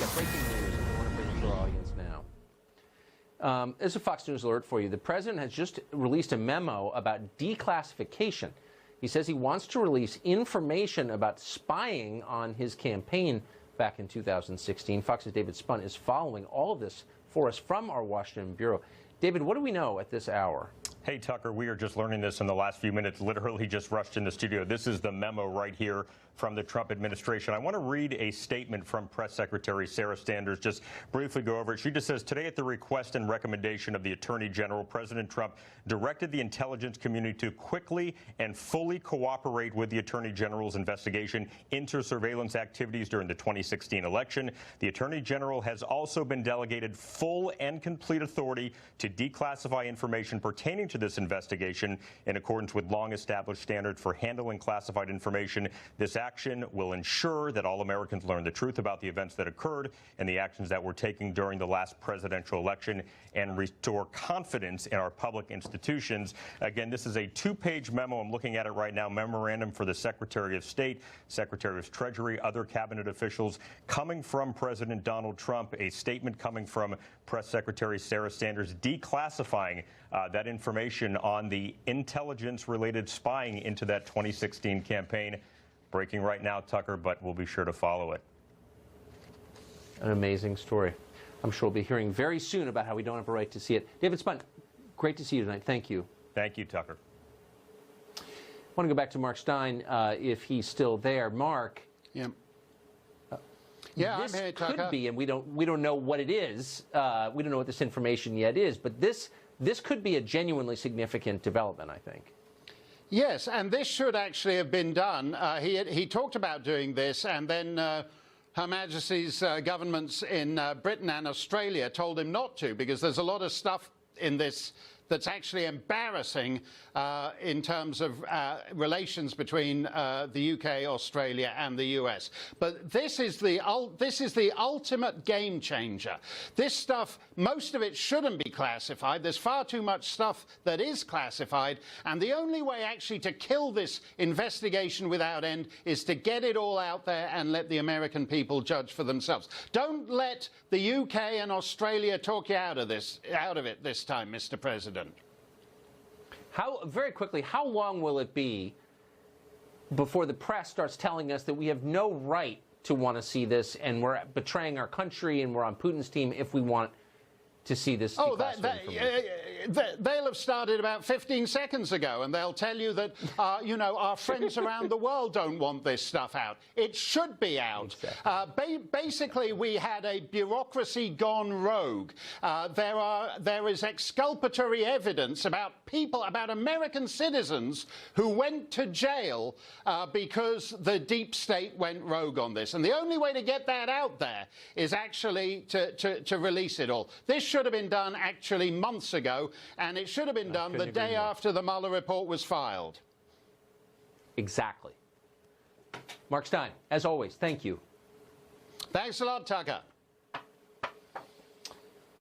got breaking news, and I want to bring it to our audience now. This is a Fox News alert for you. The president has just released a memo about declassification. He says he wants to release information about spying on his campaign back in 2016. Fox's David Spunt is following all of this for us from our Washington bureau. David, what do we know at this hour? Hey, Tucker, we are just learning this in the last few minutes, literally just rushed in the studio. This is the memo right here from the Trump administration. I want to read a statement from Press Secretary Sarah Sanders, just briefly go over it. She just says, today at the request and recommendation of the Attorney General, President Trump directed the intelligence community to quickly and fully cooperate with the Attorney General's investigation into surveillance activities during the 2016 election. The Attorney General has also been delegated full and complete authority to declassify information pertaining to this investigation in accordance with long-established standards for handling classified information. This action will ensure that all Americans learn the truth about the events that occurred and the actions that were taken during the last presidential election and restore confidence in our public institutions. Again, this is a two-page memo. I'm looking at it right now. Memorandum for the Secretary of State, Secretary of Treasury, other cabinet officials, coming from President Donald Trump, a statement coming from Press Secretary Sarah Sanders declassifying that information on the intelligence-related spying into that 2016 campaign. Breaking right now, Tucker, but we'll be sure to follow it. An amazing story. I'm sure we'll be hearing very soon about how we don't have a right to see it. David Spunt, great to see you tonight. Thank you. Thank you, Tucker. I want to go back to Mark Stein, if he's still there. Mark. Yeah. This I'm here, Tucker. could be, and we don't know what it is. We don't know what this information yet is, but this could be a genuinely significant development, I think. Yes, and this should actually have been done. He talked about doing this, and then Her Majesty's governments in Britain and Australia told him not to, because there's a lot of stuff in this that's actually embarrassing in terms of relations between the UK, Australia, and the US. But this is the ultimate game changer. This stuff, most of it shouldn't be classified. There's far too much stuff that is classified, and the only way actually to kill this investigation without end is to get it all out there and let the American people judge for themselves. Don't let the UK and Australia talk you out of it this time, Mr. President. Very quickly, how long will it be before the press starts telling us that we have no right to want to see this and we're betraying our country and we're on Putin's team if we want to see this declassified information? They'll have started about 15 seconds ago, and they'll tell you that, you know, our friends around the world don't want this stuff out. It should be out. Exactly. Basically, we had a bureaucracy gone rogue. There is exculpatory evidence about American citizens who went to jail because the deep state went rogue on this. And the only way to get that out there is actually to release it all. This should have been done actually months ago, and it should have been done the day after the Mueller report was filed. Exactly. Mark Stein, as always, thank you. Thanks a lot, Tucker.